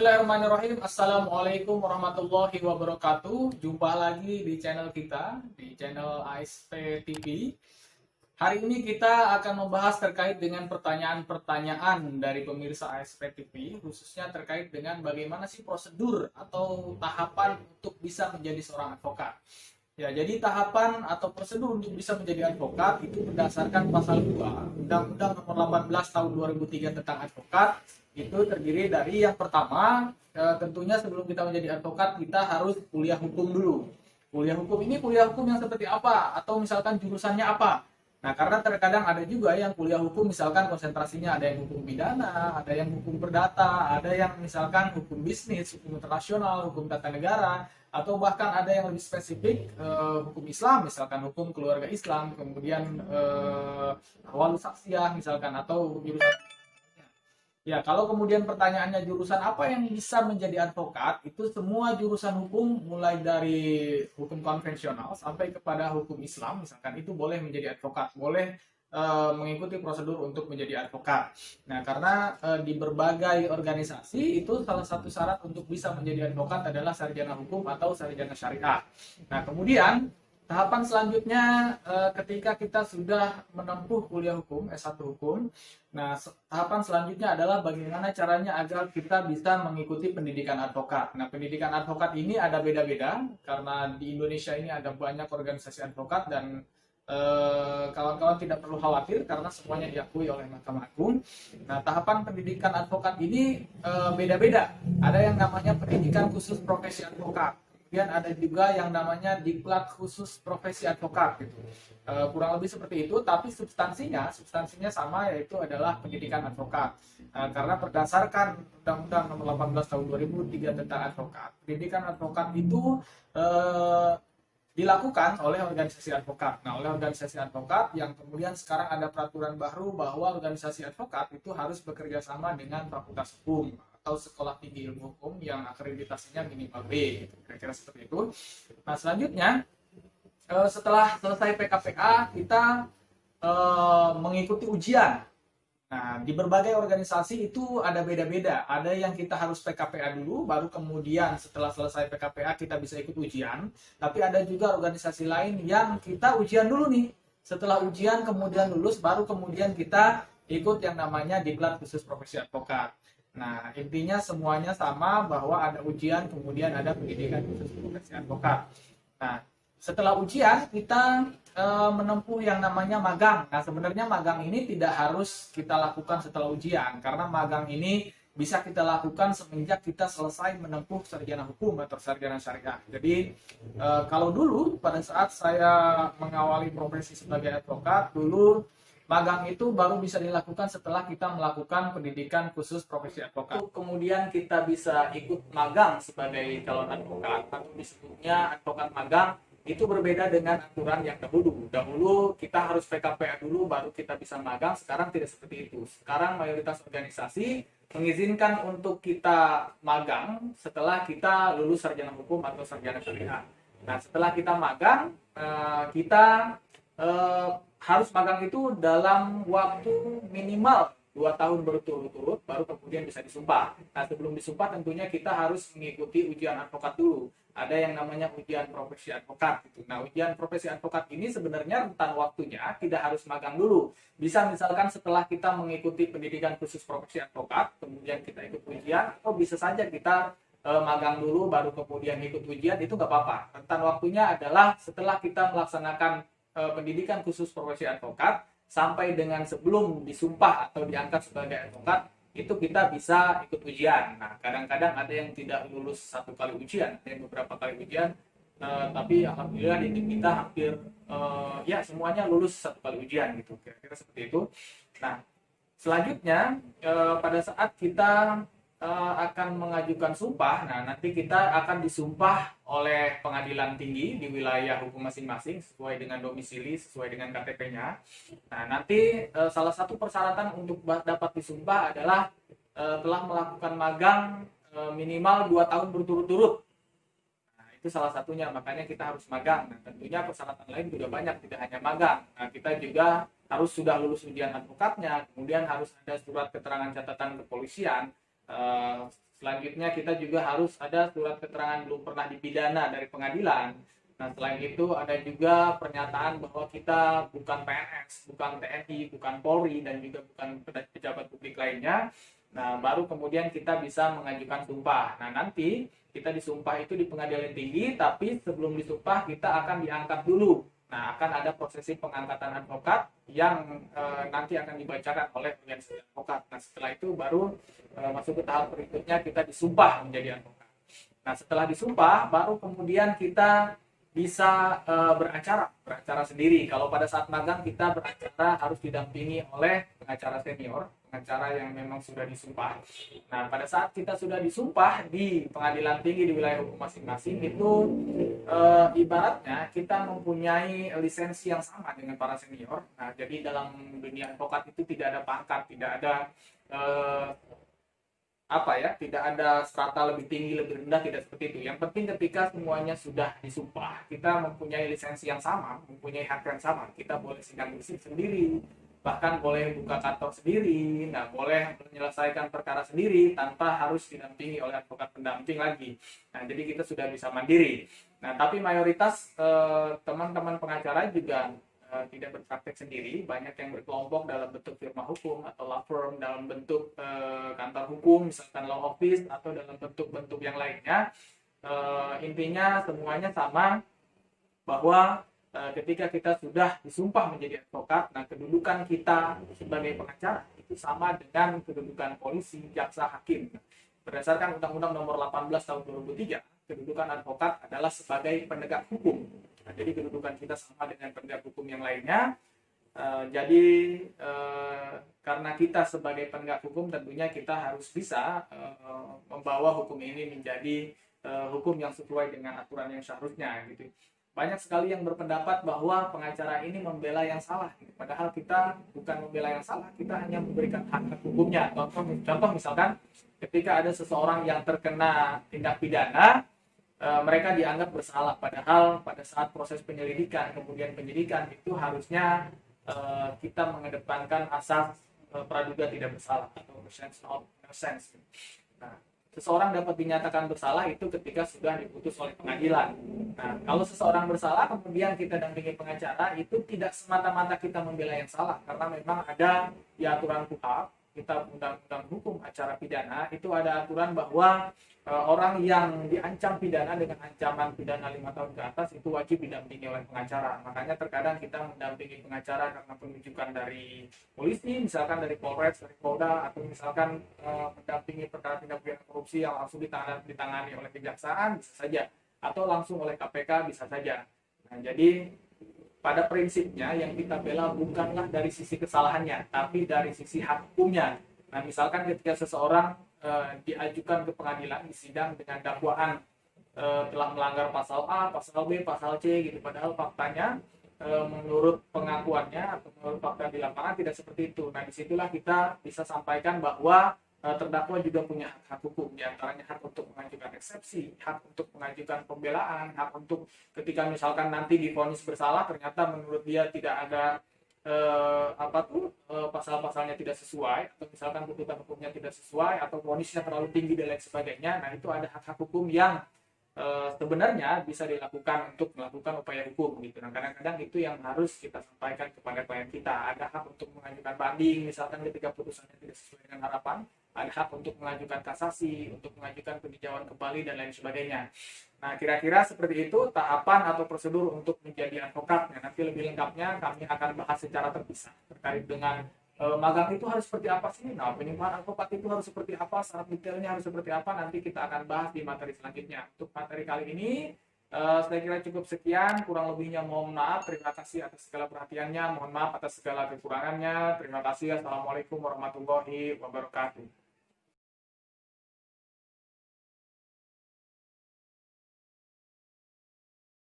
Bismillahirrahmanirrahim. Assalamualaikum warahmatullahi wabarakatuh. Jumpa lagi di channel kita, di channel ASP TV. Hari ini kita akan membahas terkait dengan pertanyaan-pertanyaan dari pemirsa ASP TV, khususnya terkait dengan bagaimana sih prosedur atau tahapan untuk bisa menjadi seorang advokat. Ya, jadi tahapan atau prosedur untuk bisa menjadi advokat itu berdasarkan pasal 2 Undang-Undang Nomor 18 Tahun 2003 tentang advokat. Itu terdiri dari yang pertama, tentunya sebelum kita menjadi advokat kita harus kuliah hukum dulu. Kuliah hukum ini kuliah hukum yang seperti apa atau misalkan jurusannya apa. Nah, karena terkadang ada juga yang kuliah hukum misalkan konsentrasinya ada yang hukum pidana, ada yang hukum perdata, ada yang misalkan hukum bisnis, hukum internasional, hukum tata negara, atau bahkan ada yang lebih spesifik hukum Islam, misalkan hukum keluarga Islam, kemudian awal saksiyah misalkan, atau jurusan. Ya, kalau kemudian pertanyaannya jurusan apa yang bisa menjadi advokat, itu semua jurusan hukum mulai dari hukum konvensional sampai kepada hukum Islam, misalkan itu boleh menjadi advokat, boleh mengikuti prosedur untuk menjadi advokat. Nah, karena di berbagai organisasi itu salah satu syarat untuk bisa menjadi advokat adalah sarjana hukum atau sarjana syariah. Nah, kemudian tahapan selanjutnya ketika kita sudah menempuh kuliah hukum, S1 hukum, nah tahapan selanjutnya adalah bagaimana caranya agar kita bisa mengikuti pendidikan advokat. Nah, pendidikan advokat ini ada beda-beda karena di Indonesia ini ada banyak organisasi advokat dan kawan-kawan tidak perlu khawatir karena semuanya diakui oleh Mahkamah Agung. Nah, tahapan pendidikan advokat ini beda-beda. Ada yang namanya pendidikan khusus profesi advokat. Kemudian ada juga yang namanya diklat khusus profesi advokat gitu. Kurang lebih seperti itu, tapi substansinya sama, yaitu adalah pendidikan advokat. Karena berdasarkan Undang-Undang Nomor 18 Tahun 2003 tentang advokat, pendidikan advokat itu dilakukan oleh organisasi advokat. Nah, oleh organisasi advokat yang kemudian sekarang ada peraturan baru bahwa organisasi advokat itu harus bekerja sama dengan fakultas hukum atau sekolah tinggi ilmu hukum yang akreditasinya minimal B, gitu. Kira-kira seperti itu. Nah, selanjutnya setelah selesai PKPA kita mengikuti ujian. Nah, di berbagai organisasi itu ada beda-beda. Ada yang kita harus PKPA dulu, baru kemudian setelah selesai PKPA kita bisa ikut ujian. Tapi ada juga organisasi lain yang kita ujian dulu nih. Setelah ujian kemudian lulus, baru kemudian kita ikut yang namanya diklat khusus profesi advokat. Nah, intinya semuanya sama bahwa ada ujian, kemudian ada pendidikan khusus profesi advokat. Nah, setelah ujian kita menempuh yang namanya magang. Nah, sebenarnya magang ini tidak harus kita lakukan setelah ujian, karena magang ini bisa kita lakukan semenjak kita selesai menempuh sarjana hukum atau sarjana syariah. Jadi, kalau dulu pada saat saya mengawali profesi sebagai advokat, dulu magang itu baru bisa dilakukan setelah kita melakukan pendidikan khusus profesi advokat. Kemudian kita bisa ikut magang sebagai calon advokat, atau disebutnya advokat magang. Itu berbeda dengan aturan yang dahulu. Dahulu kita harus PKPA dulu baru kita bisa magang, sekarang tidak seperti itu. Sekarang mayoritas organisasi mengizinkan untuk kita magang setelah kita lulus sarjana hukum atau sarjana syariah. Nah, setelah kita magang, kita harus magang itu dalam waktu minimal 2 tahun berturut-turut, baru kemudian bisa disumpah. Nah, sebelum disumpah tentunya kita harus mengikuti ujian advokat dulu. Ada yang namanya ujian profesi advokat. Gitu. Nah, ujian profesi advokat ini sebenarnya rentan waktunya, tidak harus magang dulu. Bisa misalkan setelah kita mengikuti pendidikan khusus profesi advokat, kemudian kita ikut ujian, atau bisa saja kita magang dulu, baru kemudian ikut ujian, itu nggak apa-apa. Rentan waktunya adalah setelah kita melaksanakan pendidikan khusus profesi advokat, sampai dengan sebelum disumpah atau diangkat sebagai advokat, itu kita bisa ikut ujian. Nah, kadang-kadang ada yang tidak lulus 1 kali ujian, ada yang beberapa kali ujian, tapi alhamdulillah di tim kita hampir ya semuanya lulus 1 kali ujian gitu, kira-kira seperti itu. Nah, selanjutnya pada saat kita akan mengajukan sumpah, nah nanti kita akan disumpah oleh pengadilan tinggi di wilayah hukum masing-masing sesuai dengan domisili, sesuai dengan KTP-nya. Nah, nanti salah satu persyaratan untuk dapat disumpah adalah telah melakukan magang minimal 2 tahun berturut-turut. Nah, itu salah satunya, makanya kita harus magang. Nah, tentunya persyaratan lain juga banyak, tidak hanya magang. Nah, kita juga harus sudah lulus ujian advokatnya, kemudian harus ada surat keterangan catatan kepolisian, Selanjutnya kita juga harus ada surat keterangan belum pernah dipidana dari pengadilan. Nah, selain itu ada juga pernyataan bahwa kita bukan PNS, bukan TNI, bukan Polri, dan juga bukan pejabat publik lainnya. Nah, baru kemudian kita bisa mengajukan sumpah. Nah, nanti kita disumpah itu di pengadilan tinggi, tapi sebelum disumpah kita akan diangkat dulu. Nah, akan ada prosesi pengangkatan advokat yang nanti akan dibacakan oleh organisasi advokat. Nah, setelah itu baru masuk ke tahap berikutnya, kita disumpah menjadi advokat. Nah, setelah disumpah, baru kemudian kita bisa beracara sendiri. Kalau pada saat magang kita beracara harus didampingi oleh pengacara senior, pengacara yang memang sudah disumpah. Nah, pada saat kita sudah disumpah di pengadilan tinggi di wilayah hukum masing-masing itu ibaratnya kita mempunyai lisensi yang sama dengan para senior. Nah, jadi dalam dunia advokat itu tidak ada pangkat, tidak ada tidak ada strata lebih tinggi, lebih rendah, tidak seperti itu. Yang penting ketika semuanya sudah disumpah, kita mempunyai lisensi yang sama, mempunyai hak yang sama. Kita boleh sidang bersih sendiri, bahkan boleh buka kantor sendiri, boleh menyelesaikan perkara sendiri tanpa harus didampingi oleh advokat pendamping lagi. Nah, jadi kita sudah bisa mandiri. Nah, tapi mayoritas teman-teman pengacara juga tidak berpraktek sendiri, banyak yang berkelompok dalam bentuk firma hukum atau law firm, dalam bentuk kantor hukum, misalkan law office, atau dalam bentuk-bentuk yang lainnya. Intinya semuanya sama, bahwa ketika kita sudah disumpah menjadi advokat, nah kedudukan kita sebagai pengacara itu sama dengan kedudukan polisi, jaksa, hakim. Berdasarkan Undang-Undang Nomor 18 Tahun 2003, kedudukan advokat adalah sebagai penegak hukum. Nah, jadi kedudukan kita sama dengan penegak hukum yang lainnya. Karena kita sebagai penegak hukum, tentunya kita harus bisa membawa hukum ini menjadi hukum yang sesuai dengan aturan yang seharusnya, gitu. Banyak sekali yang berpendapat bahwa pengacara ini membela yang salah, gitu. Padahal kita bukan membela yang salah, kita hanya memberikan hak hukumnya. Contoh misalkan ketika ada seseorang yang terkena tindak pidana, mereka dianggap bersalah, padahal pada saat proses penyelidikan kemudian penyidikan itu harusnya kita mengedepankan asas praduga tidak bersalah atau presumption of innocence. Nah, seseorang dapat dinyatakan bersalah itu ketika sudah diputus oleh pengadilan. Nah, kalau seseorang bersalah kemudian kita dampingi pengacara, itu tidak semata-mata kita membela yang salah, karena memang ada di aturan KUHP, Kitab Undang-Undang Hukum Acara Pidana, itu ada aturan bahwa orang yang diancam pidana dengan ancaman pidana 5 tahun ke atas itu wajib didampingi oleh pengacara. Makanya terkadang kita mendampingi pengacara karena penunjukan dari polisi, misalkan dari Polres, dari Polda, atau misalkan mendampingi perkara tindak pidana korupsi yang langsung ditangani oleh kejaksaan, bisa saja, atau langsung oleh KPK, bisa saja. Nah, jadi pada prinsipnya yang kita bela bukanlah dari sisi kesalahannya, tapi dari sisi hak hukumnya. Nah, misalkan ketika seseorang diajukan ke pengadilan di sidang dengan dakwaan telah melanggar pasal A, pasal B, pasal C, gitu. Padahal faktanya menurut pengakuannya atau menurut fakta di lapangan tidak seperti itu. Nah, disitulah kita bisa sampaikan bahwa terdakwa juga punya hak hukum, diantaranya hak untuk mengajukan eksepsi, hak untuk mengajukan pembelaan, hak untuk ketika misalkan nanti divonis bersalah ternyata menurut dia tidak ada pasal-pasalnya tidak sesuai, atau misalkan tuntutan hukumnya tidak sesuai, atau vonisnya terlalu tinggi dan lain sebagainya. Nah, itu ada hak-hak hukum yang sebenarnya bisa dilakukan untuk melakukan upaya hukum, gitu. Nah, kadang-kadang itu yang harus kita sampaikan kepada klien kita. Ada hak untuk mengajukan banding, misalkan ketika putusannya tidak sesuai dengan harapan. Ada hak untuk mengajukan kasasi, untuk mengajukan peninjauan kembali, dan lain sebagainya. Nah, kira-kira seperti itu tahapan atau prosedur untuk menjadi advokat. Nah, nanti lebih lengkapnya kami akan bahas secara terpisah terkait dengan magang itu harus seperti apa sih? Nah, penyembuhan advokat itu harus seperti apa? Syarat detailnya harus seperti apa? Nanti kita akan bahas di materi selanjutnya. Untuk materi kali ini, saya kira cukup sekian. Kurang lebihnya mohon maaf. Terima kasih atas segala perhatiannya. Mohon maaf atas segala kekurangannya. Terima kasih. Assalamualaikum warahmatullahi wabarakatuh.